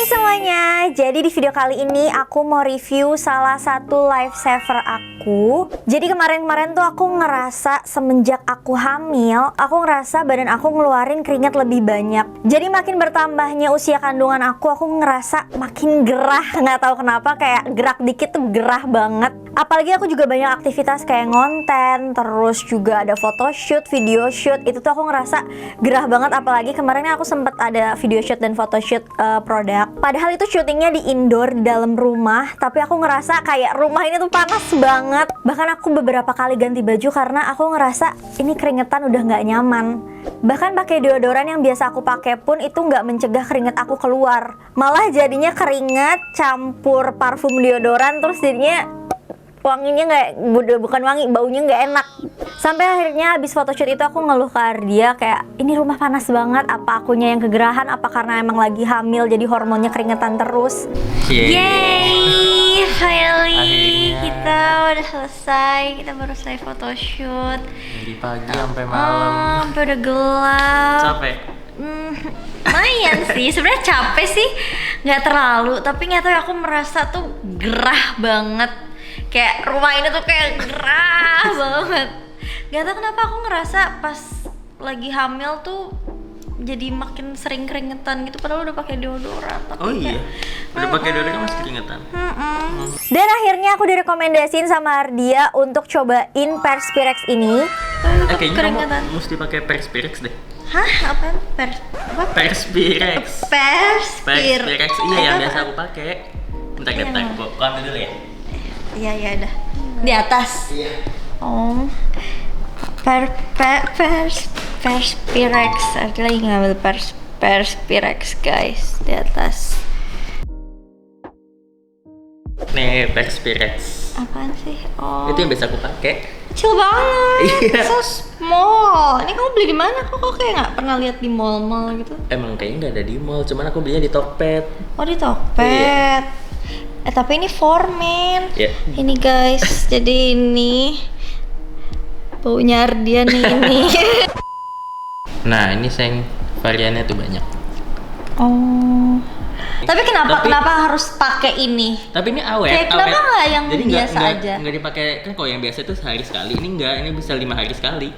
semuanya, jadi di video kali ini aku mau review salah satu lifesaver aku. Jadi kemarin-kemarin tuh aku ngerasa semenjak aku hamil, aku ngerasa badan aku ngeluarin keringat lebih banyak. Jadi makin bertambahnya usia kandungan aku ngerasa makin gerah. Nggak tahu kenapa, kayak gerak dikit tuh gerah banget. Apalagi aku juga banyak aktivitas kayak ngonten, terus juga ada photoshoot, video shoot. Itu tuh aku ngerasa gerah banget. Apalagi kemarin aku sempet ada video shoot dan photoshoot produk. Padahal itu syutingnya di indoor, di dalam rumah. Tapi aku ngerasa kayak rumah ini tuh panas banget. Bahkan aku beberapa kali ganti baju karena aku ngerasa ini keringetan udah nggak nyaman. Bahkan pakai deodoran yang biasa aku pakai pun itu nggak mencegah keringet aku keluar. Malah jadinya keringet campur parfum deodoran, terus jadinya wanginya bukan wangi, baunya nggak enak. Sampai akhirnya habis photoshoot itu aku ngeluh ke Ardia kayak, ini rumah panas banget, apa akunya yang kegerahan, apa karena emang lagi hamil jadi hormonnya keringetan terus. Yeay, finally kita udah selesai, kita baru selesai photoshoot dari pagi sampai malam. Sampai udah gelap. Capek? Lumayan sih, sebenarnya capek sih nggak terlalu, tapi nggak tahu aku merasa tuh gerah banget. Kayak rumah ini tuh kayak gerah banget. Gak tau kenapa aku ngerasa pas lagi hamil tuh jadi makin sering keringetan gitu, padahal udah pakai deodoran. Oh iya, udah pakai deodoran masih keringetan. Dan akhirnya aku direkomendasiin sama Ardia untuk cobain Perspirex ini. Kayaknya kamu mesti pakai Perspirex deh. Hah? Apaan? Perspirex. Perspirex, iya yang biasa aku pakai. Bentar, aku ambil dulu ya. Iya dah. Di atas. Iya. Oh. Perspirex. Aku lagi ngambil Perspirex guys, di atas. Nih, Perspirex. Apaan sih? Oh. Itu yang biasa aku pakai. Kecil banget. Iya. So small. Ini kamu beli di mana? Kok kayak nggak pernah lihat di mall-mall gitu? Emang kayaknya nggak ada di mall, cuman aku belinya di Tokped. Oh, di Tokped. Iya. Tapi ini Formen. Yeah. Ini guys, jadi ini baunya Ardia nih ini. Nah, ini sayang variannya tuh banyak. Oh. Tapi kenapa harus pakai ini? Tapi ini awet. Kayak kenapa nggak yang jadi biasa aja? Nggak dipakai, kan kalau yang biasa itu sehari sekali, ini enggak, ini bisa 5 hari sekali.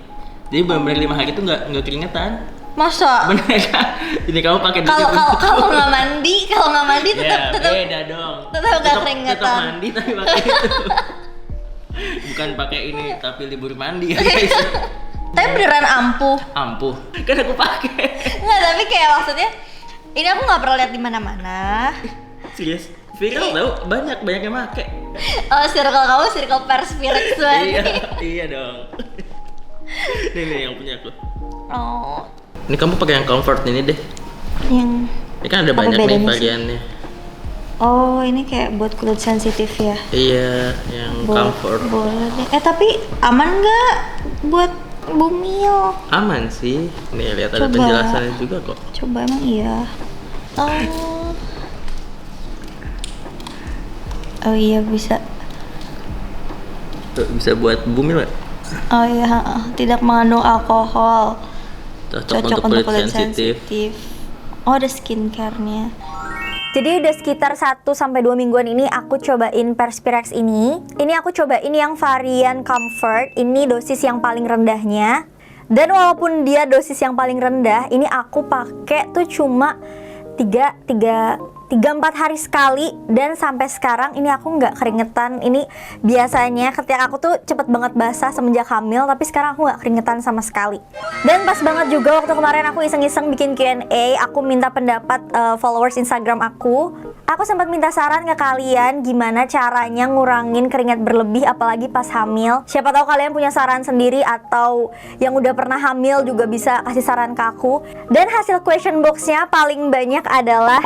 Jadi benar-benar 5 hari itu nggak keringetan. Masa? Bener kan? Ini kamu pakai kalau nggak mandi, tetap beda dong. Tetap nggak keringetan. Tetap mandi tapi pakai itu. Bukan pakai ini tapi libur mandi ya guys. Tapi beneran ampuh. Ampuh. Kan aku pakai. Nggak, tapi kayak maksudnya ini aku nggak pernah lihat di mana-mana. Serius? Viral tau, banyak yang pakai. Oh, circle kamu circle Perspirex banget. Iya dong. Nih yang punya aku. Oh. Ini kamu pakai yang comfort ini deh. Yang ini kan ada banyak nih variannya. Oh, ini kayak buat kulit sensitif ya? Iya, yang comfort. Boleh deh. Tapi aman nggak buat bumil? Aman sih. Nih lihat ada penjelasannya juga kok. Coba emang iya. Oh iya bisa. Tuh, bisa buat bumil nggak? Oh iya, tidak mengandung alkohol. Cocok untuk kulit sensitif. Oh, ada skincare-nya. Jadi udah sekitar 1-2 mingguan ini aku cobain Perspirex ini. Ini aku cobain yang varian comfort. Ini dosis yang paling rendahnya. Dan walaupun dia dosis yang paling rendah, ini aku pakai tuh cuma 3-4 hari sekali, dan sampai sekarang ini aku nggak keringetan. Ini biasanya ketika aku tuh cepet banget basah semenjak hamil, tapi sekarang aku nggak keringetan sama sekali. Dan pas banget juga waktu kemarin aku iseng-iseng bikin Q&A, aku minta pendapat followers Instagram aku. Aku sempat minta saran ke kalian gimana caranya ngurangin keringat berlebih apalagi pas hamil. Siapa tahu kalian punya saran sendiri atau yang udah pernah hamil juga bisa kasih saran ke aku. Dan hasil question boxnya paling banyak adalah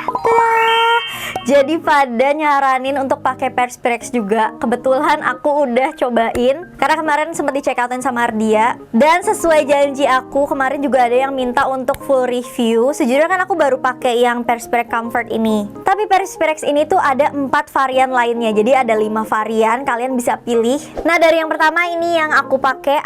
jadi pada nyaranin untuk pakai Perspirex juga. Kebetulan aku udah cobain karena kemarin sempat di check outin sama Ardia. Dan sesuai janji aku, kemarin juga ada yang minta untuk full review. Sejujurnya kan aku baru pakai yang Perspirex Comfort ini. Tapi Perspirex ini tuh ada 4 varian lainnya. Jadi ada 5 varian, kalian bisa pilih. Nah, dari yang pertama ini yang aku pakai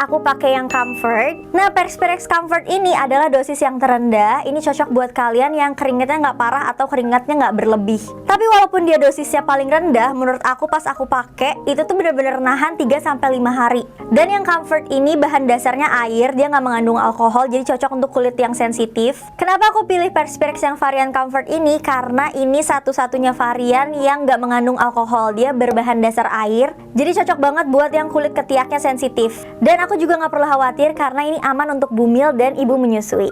yang Comfort. Nah, Perspirex Comfort ini adalah dosis yang terendah. Ini cocok buat kalian yang keringetnya nggak parah atau keringatnya nggak berlebih. Tapi walaupun dia dosisnya paling rendah, menurut aku pas aku pakai itu tuh bener-bener nahan 3-5 hari. Dan yang Comfort ini bahan dasarnya air, dia nggak mengandung alkohol, jadi cocok untuk kulit yang sensitif. Kenapa aku pilih Perspirex yang varian Comfort ini? Karena ini satu-satunya varian yang nggak mengandung alkohol, dia berbahan dasar air, jadi cocok banget buat yang kulit ketiaknya sensitif. Dan aku juga nggak perlu khawatir karena ini aman untuk bumil dan ibu menyusui.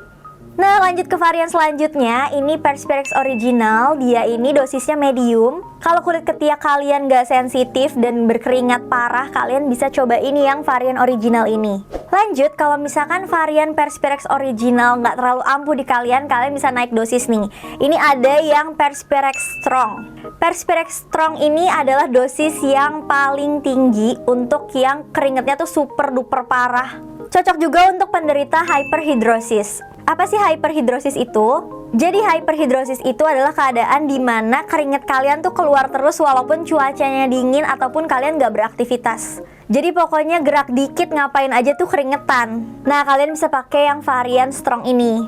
Nah, lanjut ke varian selanjutnya, ini Perspirex Original. Dia ini dosisnya medium. Kalau kulit ketiak kalian gak sensitif dan berkeringat parah, kalian bisa coba ini yang varian original ini. Lanjut, kalau misalkan varian Perspirex Original gak terlalu ampuh di kalian bisa naik dosis nih. Ini ada yang Perspirex Strong. Perspirex Strong ini adalah dosis yang paling tinggi untuk yang keringatnya tuh super duper parah. Cocok juga untuk penderita hyperhidrosis. Apa sih hyperhidrosis itu? Jadi hyperhidrosis itu adalah keadaan di mana keringat kalian tuh keluar terus walaupun cuacanya dingin ataupun kalian gak beraktivitas. Jadi pokoknya gerak dikit ngapain aja tuh keringetan. Nah, kalian bisa pakai yang varian Strong ini.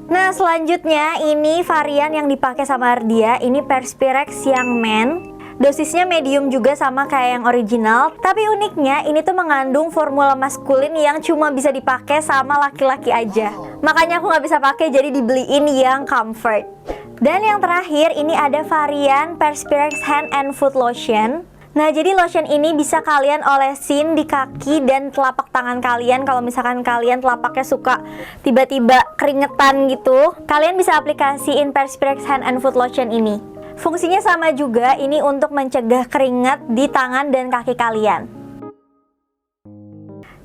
Nah, selanjutnya ini varian yang dipakai sama Ardia. Ini Perspirex yang Men. Dosisnya medium juga sama kayak yang original. Tapi uniknya ini tuh mengandung formula maskulin yang cuma bisa dipakai sama laki-laki aja. Makanya aku nggak bisa pakai, jadi dibeliin yang Comfort. Dan yang terakhir ini ada varian Perspirex Hand and Foot Lotion. Nah, jadi lotion ini bisa kalian olesin di kaki dan telapak tangan kalian. Kalau misalkan kalian telapaknya suka tiba-tiba keringetan gitu, kalian bisa aplikasiin Perspirex Hand and Foot Lotion ini. Fungsinya sama juga, ini untuk mencegah keringat di tangan dan kaki kalian.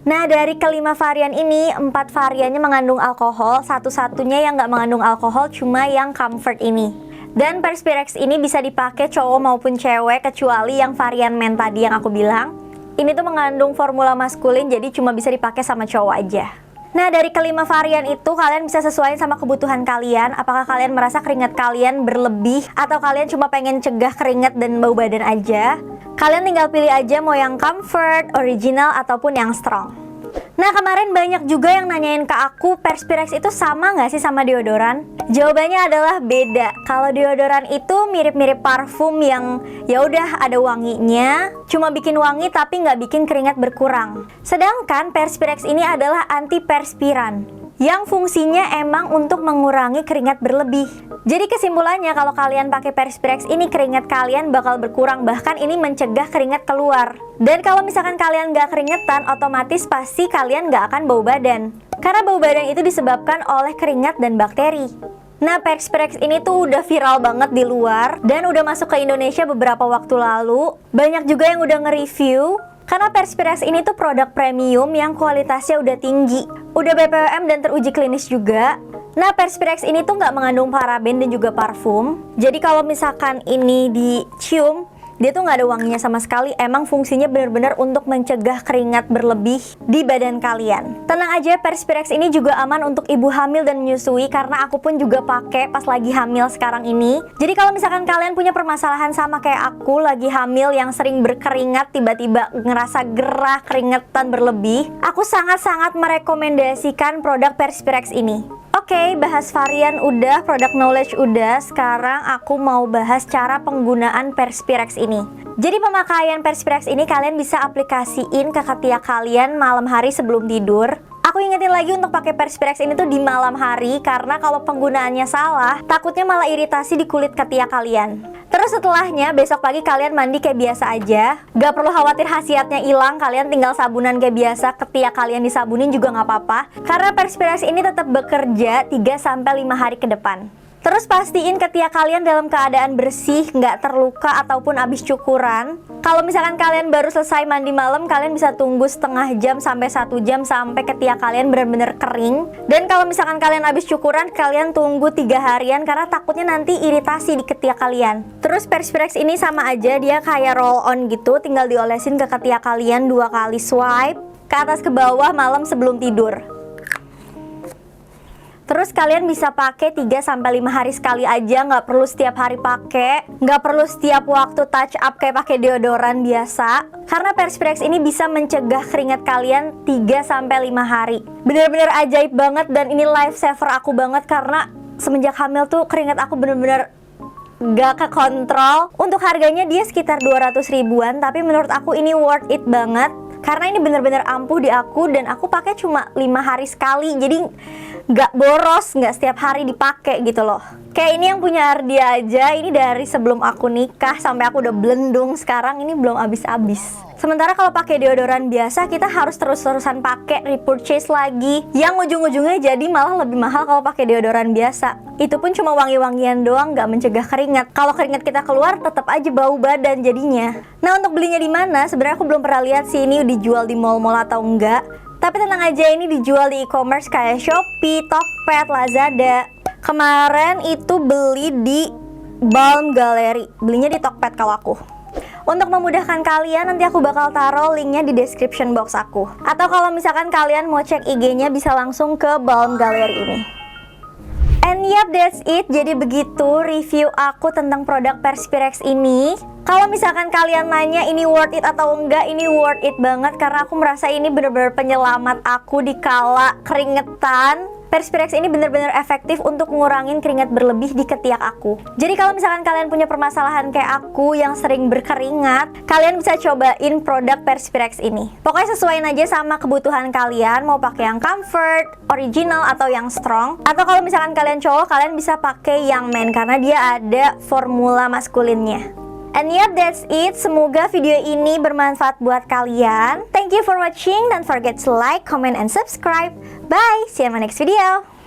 Nah, dari kelima varian ini, 4 variannya mengandung alkohol. Satu-satunya yang nggak mengandung alkohol cuma yang Comfort ini. Dan Perspirex ini bisa dipakai cowok maupun cewek, kecuali yang varian Men tadi yang aku bilang. Ini tuh mengandung formula maskulin, jadi cuma bisa dipakai sama cowok aja. Nah, dari kelima varian itu kalian bisa sesuaiin sama kebutuhan kalian. Apakah kalian merasa keringat kalian berlebih atau kalian cuma pengen cegah keringat dan bau badan aja? Kalian tinggal pilih aja mau yang Comfort, Original, ataupun yang Strong. Nah, kemarin banyak juga yang nanyain ke aku, Perspirex itu sama nggak sih sama deodoran? Jawabannya adalah beda. Kalau deodoran itu mirip-mirip parfum yang ya udah ada wanginya, cuma bikin wangi tapi nggak bikin keringat berkurang. Sedangkan Perspirex ini adalah antiperspiran, yang fungsinya emang untuk mengurangi keringat berlebih. Jadi kesimpulannya, kalau kalian pakai Perspirex ini, keringat kalian bakal berkurang, bahkan ini mencegah keringat keluar. Dan kalau misalkan kalian gak keringetan, otomatis pasti kalian gak akan bau badan. Karena bau badan itu disebabkan oleh keringat dan bakteri. Nah, Perspirex ini tuh udah viral banget di luar dan udah masuk ke Indonesia beberapa waktu lalu. Banyak juga yang udah nge-review. Karena Perspirex ini tuh produk premium yang kualitasnya udah tinggi, udah BPOM dan teruji klinis juga. Nah, Perspirex ini tuh nggak mengandung paraben dan juga parfum. Jadi kalau misalkan ini dicium, dia tuh nggak ada wanginya sama sekali. Emang fungsinya benar-benar untuk mencegah keringat berlebih di badan kalian. Tenang aja, Perspirex ini juga aman untuk ibu hamil dan menyusui, karena aku pun juga pakai pas lagi hamil sekarang ini. Jadi kalau misalkan kalian punya permasalahan sama kayak aku, lagi hamil yang sering berkeringat, tiba-tiba ngerasa gerah, keringetan berlebih, aku sangat-sangat merekomendasikan produk Perspirex ini. Oke, bahas varian udah, product knowledge udah. Sekarang aku mau bahas cara penggunaan Perspirex ini. Jadi pemakaian Perspirex ini kalian bisa aplikasiin ke ketiak kalian malam hari sebelum tidur. Aku ingetin lagi untuk pakai Perspirex ini tuh di malam hari, karena kalau penggunaannya salah, takutnya malah iritasi di kulit ketiak kalian. Terus setelahnya, besok pagi kalian mandi kayak biasa aja. Gak perlu khawatir khasiatnya hilang, kalian tinggal sabunan kayak biasa, ketiak kalian disabunin juga gak apa-apa. Karena Perspirex ini tetap bekerja 3-5 hari ke depan. Terus pastiin ketiak kalian dalam keadaan bersih, nggak terluka ataupun abis cukuran. Kalau misalkan kalian baru selesai mandi malam, kalian bisa tunggu setengah jam sampai 1 jam sampai ketiak kalian benar-benar kering. Dan kalau misalkan kalian abis cukuran, kalian tunggu 3 harian karena takutnya nanti iritasi di ketiak kalian. Terus Perspirex ini sama aja, dia kayak roll on gitu, tinggal diolesin ke ketiak kalian 2 kali swipe ke atas ke bawah malam sebelum tidur. Terus kalian bisa pakai 3-5 hari sekali aja, nggak perlu setiap hari pakai, nggak perlu setiap waktu touch up kayak pakai deodoran biasa. Karena Perspirex ini bisa mencegah keringat kalian 3-5 hari. Bener-bener ajaib banget dan ini lifesaver aku banget karena semenjak hamil tuh keringat aku bener-bener gak kekontrol. Untuk harganya dia sekitar 200 ribuan, tapi menurut aku ini worth it banget. Karena ini bener-bener ampuh di aku dan aku pakai cuma 5 hari sekali, jadi nggak boros, nggak setiap hari dipakai gitu loh. Kayak ini yang punya Ardia aja, ini dari sebelum aku nikah sampai aku udah belendung sekarang ini belum habis-habis. Sementara kalau pakai deodoran biasa kita harus terus-terusan pakai, repurchase lagi, yang ujung-ujungnya jadi malah lebih mahal kalau pakai deodoran biasa. Itu pun cuma wangi-wangian doang, nggak mencegah keringat. Kalau keringat kita keluar tetap aja bau badan jadinya. Nah, untuk belinya di mana? Sebenarnya aku belum pernah lihat sih ini dijual di mall-mall atau enggak. Tapi tenang aja, ini dijual di e-commerce kayak Shopee, Tokped, Lazada. Kemarin itu beli di Balm Gallery, belinya di Tokped kalau aku. Untuk memudahkan kalian, nanti aku bakal taruh linknya di description box aku. Atau kalau misalkan kalian mau cek IG-nya bisa langsung ke Balm Gallery ini. And yep, that's it. Jadi begitu review aku tentang produk Perspirex ini. Kalau misalkan kalian nanya ini worth it atau enggak, ini worth it banget karena aku merasa ini benar-benar penyelamat aku di kala keringetan. Perspirex ini benar-benar efektif untuk ngurangin keringat berlebih di ketiak aku. Jadi kalau misalkan kalian punya permasalahan kayak aku yang sering berkeringat, kalian bisa cobain produk Perspirex ini. Pokoknya sesuaiin aja sama kebutuhan kalian, mau pakai yang comfort, original atau yang strong. Atau kalau misalkan kalian cowok, kalian bisa pakai yang men karena dia ada formula maskulinnya. And yep, that's it. Semoga video ini bermanfaat buat kalian. Thank you for watching. Don't forget to like, comment, and subscribe. Bye. See you in my next video.